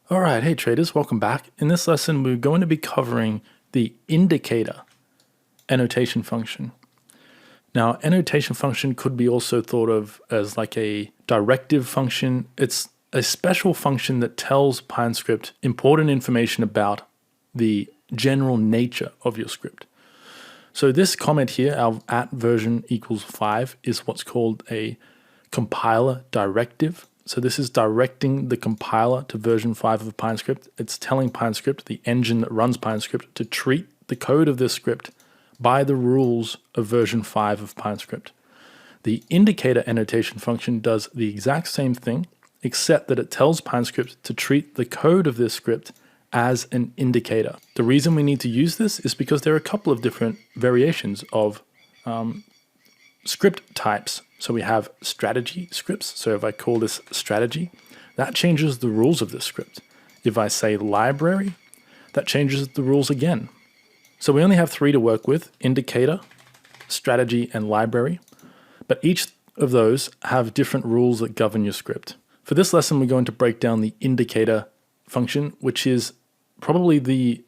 All right, hey traders, welcome back. In this lesson, we're going to be covering the indicator annotation function. Now, annotation function could be also thought of as like a directive function. It's a special function that tells PineScript important information about the general nature of your script. So this comment here, our at version equals 5, is what's called a compiler directive. So this is directing the compiler to version 5 of PineScript. It's telling PineScript, the engine that runs PineScript, to treat the code of this script by the rules of version 5 of PineScript. The indicator annotation function does the exact same thing, except that it tells PineScript to treat the code of this script as an indicator. The reason we need to use this is because there are a couple of different variations of script types. So we have strategy scripts. So if I call this strategy, that changes the rules of this script. If I say library, that changes the rules again. So we only have 3 to work with: indicator, strategy, and library. But each of those have different rules that govern your script. For this lesson, we're going to break down the indicator function, which is probably the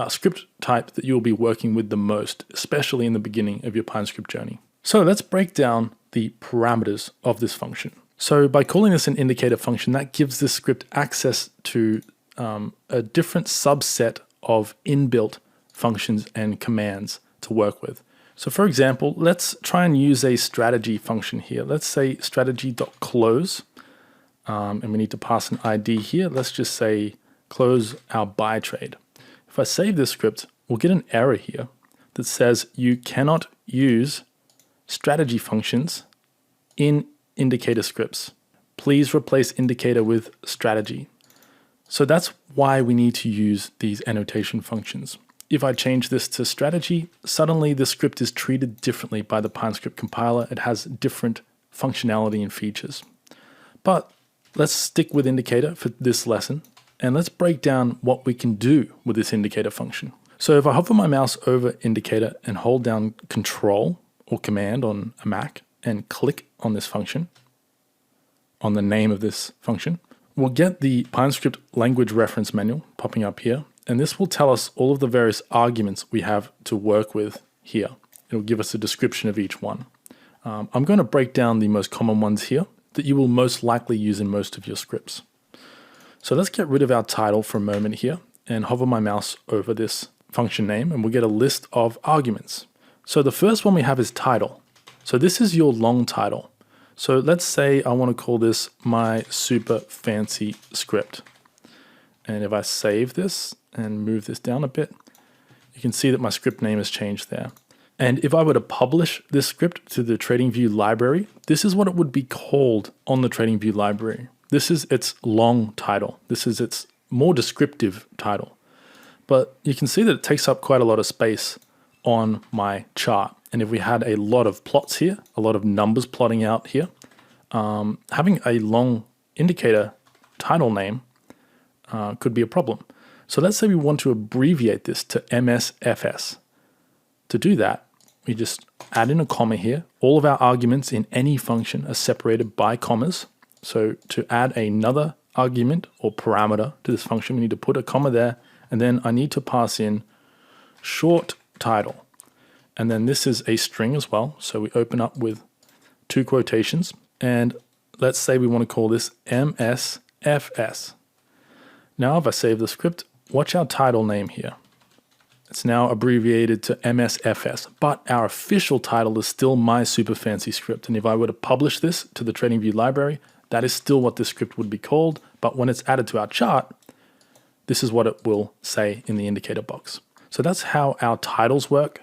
script type that you'll be working with the most, especially in the beginning of your PineScript journey. So let's break down the parameters of this function. So by calling this an indicator function, that gives this script access to a different subset of inbuilt functions and commands to work with. So for example, let's try and use a strategy function here. Let's say strategy.close, and we need to pass an ID here. Let's just say close our buy trade. If I save this script, we'll get an error here that says you cannot use strategy functions in indicator scripts. Please replace indicator with strategy. So that's why we need to use these annotation functions. If I change this to strategy, suddenly the script is treated differently by the PineScript compiler. It has different functionality and features. But let's stick with indicator for this lesson, and let's break down what we can do with this indicator function. So if I hover my mouse over indicator and hold down Control or Command on a Mac and click on this function, on the name of this function, we'll get the PineScript language reference manual popping up here, and this will tell us all of the various arguments we have to work with here. It'll give us a description of each one. I'm going to break down the most common ones here that you will most likely use in most of your scripts. So let's get rid of our title for a moment here and hover my mouse over this function name, and we'll get a list of arguments. So the first one we have is title. So this is your long title. So let's say I want to call this my super fancy script. And if I save this and move this down a bit, you can see that my script name has changed there. And if I were to publish this script to the TradingView library, this is what it would be called on the TradingView library. This is its long title. This is its more descriptive title. But you can see that it takes up quite a lot of space on my chart. And if we had a lot of plots here, a lot of numbers plotting out here, having a long indicator title name could be a problem. So let's say we want to abbreviate this to MSFS. To do that, we just add in a comma here. All of our arguments in any function are separated by commas. So to add another argument or parameter to this function, we need to put a comma there, and then I need to pass in short title. And then this is a string as well. So we open up with 2 quotations, and let's say we want to call this MSFS. Now if I save the script, watch our title name here. It's now abbreviated to MSFS, but our official title is still my super fancy script. And if I were to publish this to the TradingView library, that is still what this script would be called. But when it's added to our chart, this is what it will say in the indicator box. So that's how our titles work.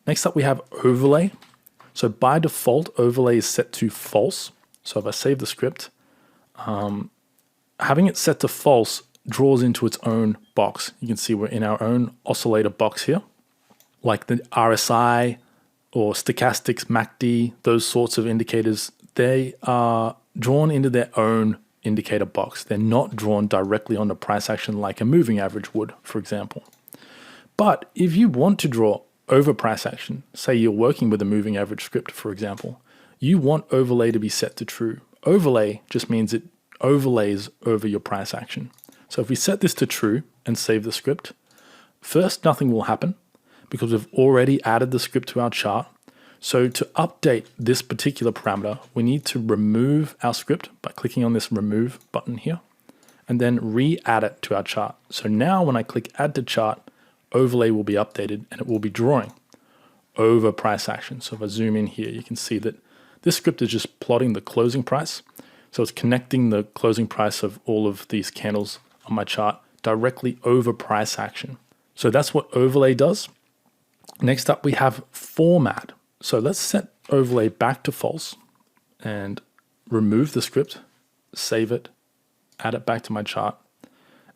Next up, we have overlay. So by default, overlay is set to false. So if I save the script, having it set to false draws into its own box. You can see we're in our own oscillator box here, like the RSI or stochastics, MACD, those sorts of indicators. They are drawn into their own indicator box. They're not drawn directly on the price action like a moving average would, for example. But if you want to draw over price action, say you're working with a moving average script, for example, you want overlay to be set to true. Overlay just means it overlays over your price action. So if we set this to true and save the script, first, nothing will happen because we've already added the script to our chart. So to update this particular parameter, we need to remove our script by clicking on this remove button here and then re-add it to our chart. So now when I click add to chart, overlay will be updated and it will be drawing over price action. So if I zoom in here, you can see that this script is just plotting the closing price. So it's connecting the closing price of all of these candles on my chart directly over price action. So that's what overlay does. Next up, we have format. So let's set overlay back to false and remove the script, save it, add it back to my chart.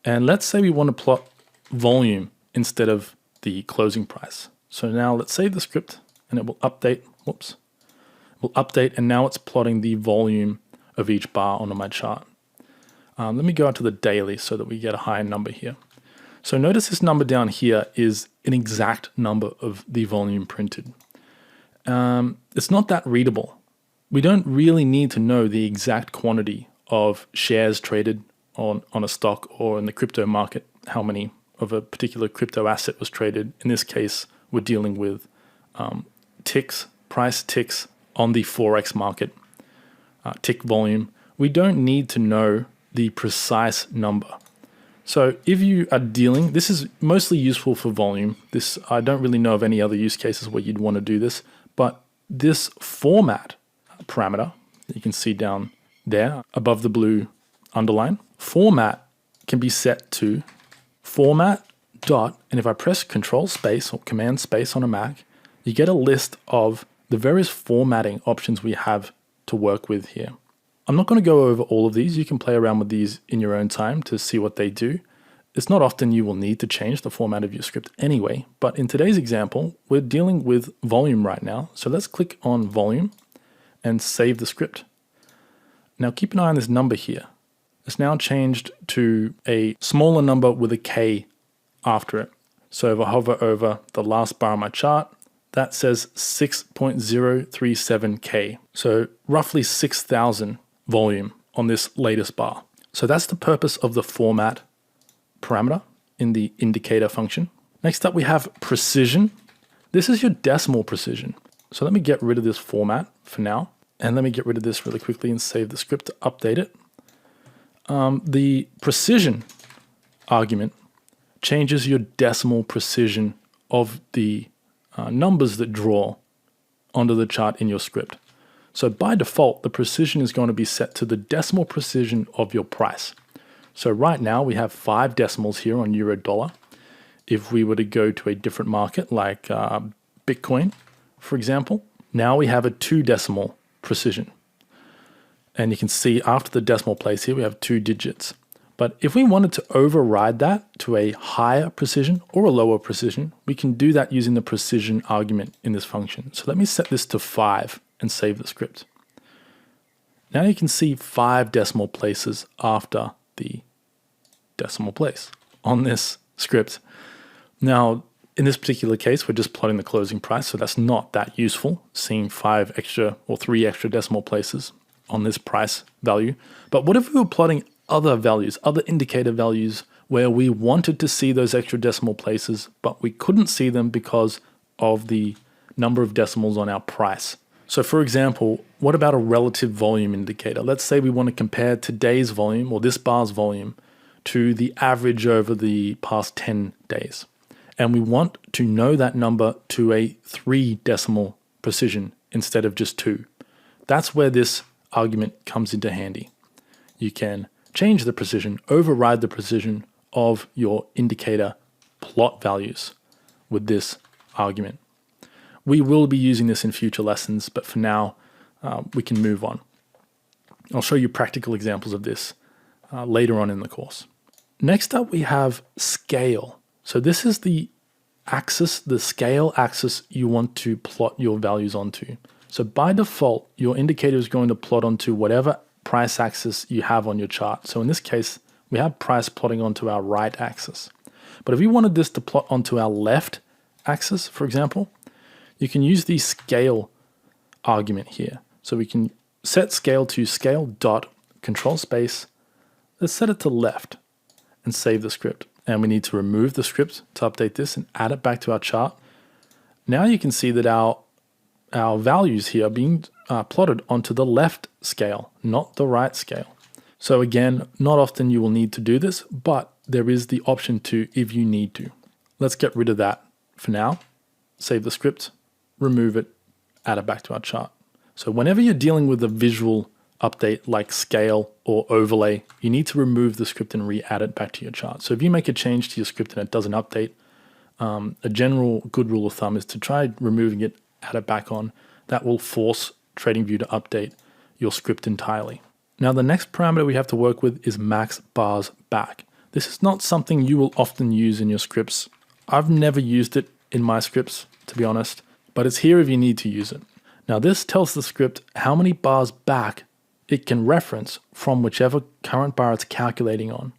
And let's say we want to plot volume instead of the closing price. So now let's save the script and it will update. Whoops. It will update and now it's plotting the volume of each bar onto my chart. Let me go out to the daily so that we get a higher number here. So notice this number down here is an exact number of the volume printed. It's not that readable. We don't really need to know the exact quantity of shares traded on a stock or in the crypto market, how many of a particular crypto asset was traded. In this case, we're dealing with ticks, price ticks on the Forex market, tick volume. We don't need to know the precise number. So if you are dealing, this is mostly useful for volume. I don't really know of any other use cases where you'd want to do this, but this format parameter, you can see down there above the blue underline, format can be set to format dot, and if I press Control space or Command space on a Mac, you get a list of the various formatting options we have to work with here. I'm not going to go over all of these. You can play around with these in your own time to see what they do. It's not often you will need to change the format of your script anyway, but in today's example, we're dealing with volume right now. So let's click on volume and save the script. Now keep an eye on this number here. It's now changed to a smaller number with a K after it. So if I hover over the last bar on my chart, that says 6.037K. So roughly 6,000 volume on this latest bar. So that's the purpose of the format parameter in the indicator function. Next up, we have precision. This is your decimal precision. So let me get rid of this format for now. And let me get rid of this really quickly and save the script to update it. The precision argument changes your decimal precision of the numbers that draw onto the chart in your script. So by default, the precision is going to be set to the decimal precision of your price. So right now we have 5 decimals here on euro dollar. If we were to go to a different market like Bitcoin, for example, now we have a 2 decimal precision. And you can see after the decimal place here, we have 2 digits. But if we wanted to override that to a higher precision or a lower precision, we can do that using the precision argument in this function. So let me set this to 5 and save the script. Now you can see 5 decimal places after the decimal place on this script. Now, in this particular case, we're just plotting the closing price, so that's not that useful, seeing 5 extra or 3 extra decimal places on this price value. But what if we were plotting other values, other indicator values, where we wanted to see those extra decimal places, but we couldn't see them because of the number of decimals on our price? So for example, what about a relative volume indicator? Let's say we want to compare today's volume or this bar's volume to the average over the past 10 days. And we want to know that number to a 3 decimal precision instead of just 2. That's where this argument comes into handy. You can change the precision, override the precision of your indicator plot values with this argument. We will be using this in future lessons, but for now, we can move on. I'll show you practical examples of this later on in the course. Next up, we have scale. So this is the axis, the scale axis you want to plot your values onto. So by default, your indicator is going to plot onto whatever price axis you have on your chart. So in this case, we have price plotting onto our right axis. But if we wanted this to plot onto our left axis, for example, you can use the scale argument here. So we can set scale to scale dot control space. Let's set it to left. and save the script. And we need to remove the script to update this and add it back to our chart. Now you can see that our values here are being plotted onto the left scale, not the right scale. So again, not often you will need to do this, but there is the option to if you need to. Let's get rid of that for now. Save the script, remove it, add it back to our chart. So whenever you're dealing with a visual update like scale or overlay, you need to remove the script and re-add it back to your chart. So if you make a change to your script and it doesn't update, a general good rule of thumb is to try removing it, add it back on. That will force TradingView to update your script entirely. Now the next parameter we have to work with is max bars back. This is not something you will often use in your scripts. I've never used it in my scripts, to be honest, but it's here if you need to use it. Now this tells the script how many bars back it can reference from whichever current bar it's calculating on.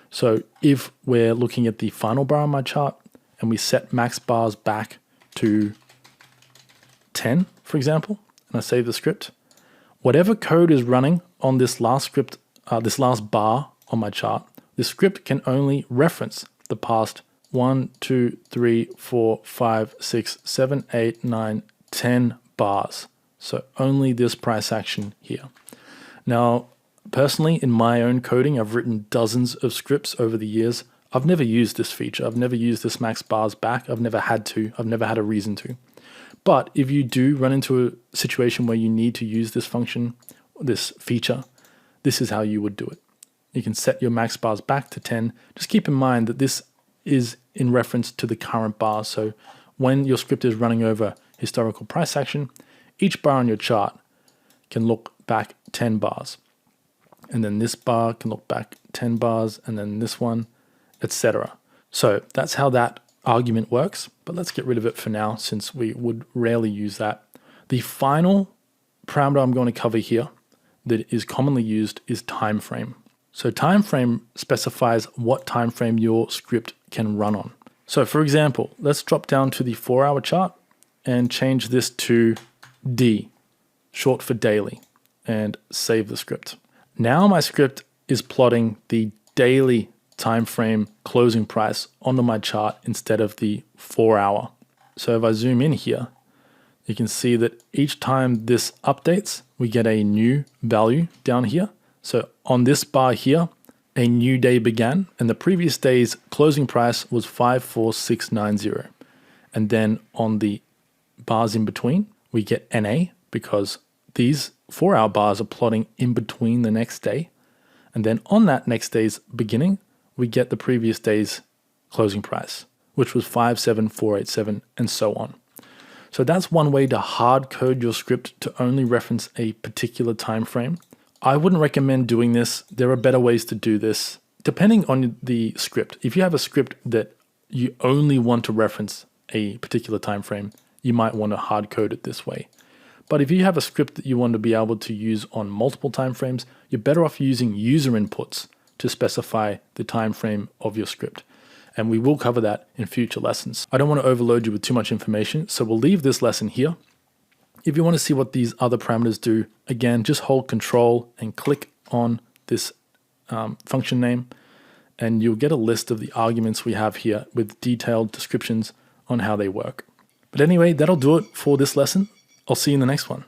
So if we're looking at the final bar on my chart and we set max bars back to 10, for example, and I save the script, whatever code is running on this last script, this last bar on my chart, the script can only reference the past 1, 2, 3, 4, 5, 6, 7, 8, 9, 10 bars. So only this price action here. Now, personally, in my own coding, I've written dozens of scripts over the years. I've never used this feature. I've never used this max bars back. I've never had to. I've never had a reason to. But if you do run into a situation where you need to use this function, this feature, this is how you would do it. You can set your max bars back to 10. Just keep in mind that this is in reference to the current bar. So when your script is running over historical price action, each bar on your chart can look back 10 bars. And then this bar can look back 10 bars, and then this one, etc. So that's how that argument works, but let's get rid of it for now since we would rarely use that. The final parameter I'm going to cover here that is commonly used is time frame. So time frame specifies what time frame your script can run on. So for example, let's drop down to the 4-hour chart and change this to D, short for daily, and save the script. Now my script is plotting the daily time frame closing price onto my chart instead of the 4-hour. So if I zoom in here, you can see that each time this updates, we get a new value down here. So on this bar here, a new day began, and the previous day's closing price was 54690. And then on the bars in between, we get NA because these 4-hour bars are plotting in between the next day. And then on that next day's beginning, we get the previous day's closing price, which was 57487, and so on. So that's one way to hard code your script to only reference a particular time frame. I wouldn't recommend doing this. There are better ways to do this, depending on the script. If you have a script that you only want to reference a particular time frame, you might want to hard code it this way. But if you have a script that you want to be able to use on multiple time frames, you're better off using user inputs to specify the time frame of your script. And we will cover that in future lessons. I don't want to overload you with too much information, so we'll leave this lesson here. If you want to see what these other parameters do, again, just hold Control and click on this function name, and you'll get a list of the arguments we have here with detailed descriptions on how they work. But anyway, that'll do it for this lesson. I'll see you in the next one.